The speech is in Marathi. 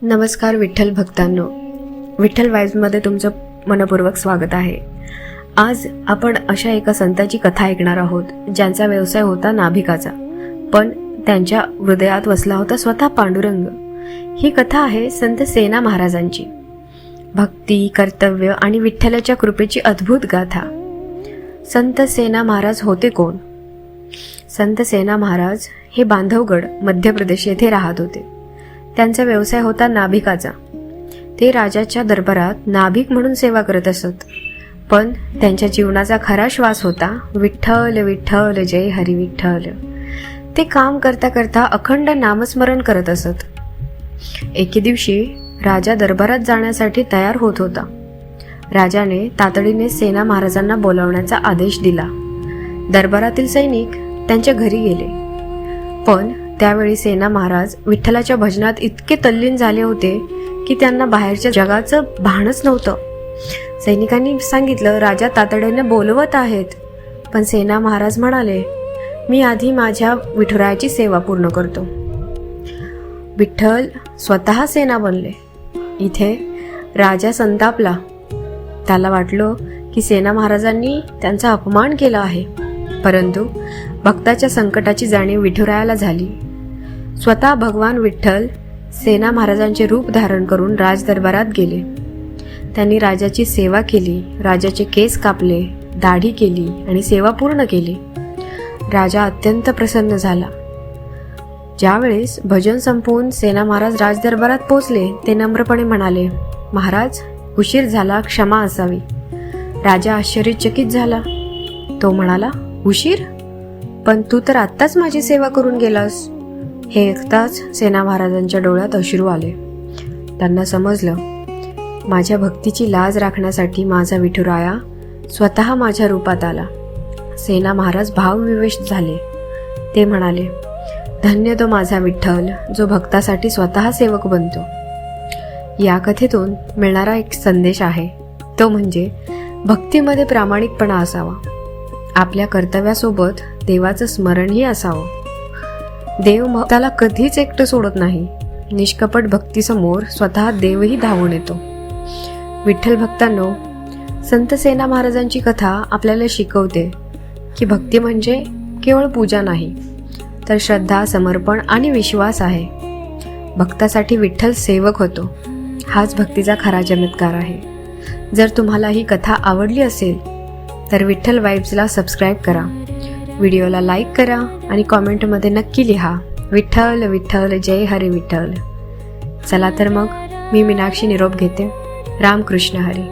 नमस्कार विठ्ठल भक्तांनो, विठ्ठल वाईब्समध्ये तुमचं मनपूर्वक स्वागत आहे. आज आपण अशा एका संताची कथा ऐकणार आहोत ज्यांचा व्यवसाय होता नाभिकाचा, पण त्यांच्या हृदयात वसला होता स्वतः पांडुरंग. ही कथा आहे संत सेना महाराजांची. भक्ती, कर्तव्य आणि विठ्ठलाच्या कृपेची अद्भुत गाथा. संत सेना महाराज होते कोण? संत सेना महाराज हे बांधवगड मध्य प्रदेश येथे राहत होते. त्यांचा व्यवसाय होता नाभिकाचा. ते राजाच्या दरबारात नाभिक म्हणून सेवा करत असत, पण त्यांच्या जीवनाचा खरा श्वास होता विठ्ठल विठ्ठल जय हरी विठ्ठल. ते काम करता करता अखंड नामस्मरण करत असत. एके दिवशी राजा दरबारात जाण्यासाठी तयार होत होता. राजाने तातडीने सेना महाराजांना बोलावण्याचा आदेश दिला. दरबारातील सैनिक त्यांच्या घरी गेले, पण त्यावेळी सेना महाराज विठ्ठलाच्या भजनात इतके तल्लीन झाले होते की त्यांना बाहेरच्या जगाचं भानच नव्हतं. सैनिकांनी सांगितलं, राजा तातडीने बोलवत आहेत. पण सेना महाराज म्हणाले, मी आधी माझ्या विठुरायाची सेवा पूर्ण करतो. विठ्ठल स्वतः सेना बनले. इथे राजा संतापला. त्याला वाटलं की सेना महाराजांनी त्यांचा अपमान केला आहे, परंतु भक्ताच्या संकटाची जाणीव विठुरायाला झाली. स्वतः भगवान विठ्ठल सेना महाराजांचे रूप धारण करून राजदरबारात गेले. त्यांनी राजाची सेवा केली. राजाचे केस कापले, दाढी केली आणि सेवा पूर्ण केली. राजा अत्यंत प्रसन्न झाला. ज्यावेळेस भजन संपवून सेना महाराज राजदरबारात पोचले, ते नम्रपणे म्हणाले, महाराज उशीर झाला, क्षमा असावी. राजा आश्चर्यचकित झाला. तो म्हणाला, उशीर? पण तू तर आत्ताच माझी सेवा करून गेलास. हे ऐकताच सेना महाराजांच्या डोळ्यात अश्रू आले. त्यांना समजलं, माझ्या भक्तीची लाज राखण्यासाठी माझा विठुराया स्वतः माझ्या रूपात आला. सेना महाराज भावविवेश झाले. ते म्हणाले, धन्य तो माझा विठ्ठल जो भक्तासाठी स्वतः सेवक बनतो. या कथेतून मिळणारा एक संदेश आहे, तो म्हणजे भक्तीमध्ये प्रामाणिकपणा असावा. आपल्या कर्तव्यासोबत देवाचं स्मरणही असावं. देव भक्ताला कधीच एकटं सोडत नाही. निष्कपट भक्तीसमोर स्वतः देवही धावून येतो. विठ्ठल भक्तांनो, संत सेना महाराजांची कथा आपल्याला शिकवते की भक्ती म्हणजे केवळ पूजा नाही, तर श्रद्धा, समर्पण आणि विश्वास आहे. भक्तासाठी विठ्ठल सेवक होतो. हाच भक्तीचा खरा चमत्कार आहे. जर तुम्हाला ही कथा आवडली असेल तर विठ्ठल वाईब्सला सबस्क्राईब करा, व्हिडिओला लाईक करा आणि कॉमेंटमध्ये नक्की लिहा, विठ्ठल विठ्ठल जय हरी विठ्ठल. चला तर मग मी मीनाक्षी निरोप घेते. रामकृष्ण हरी.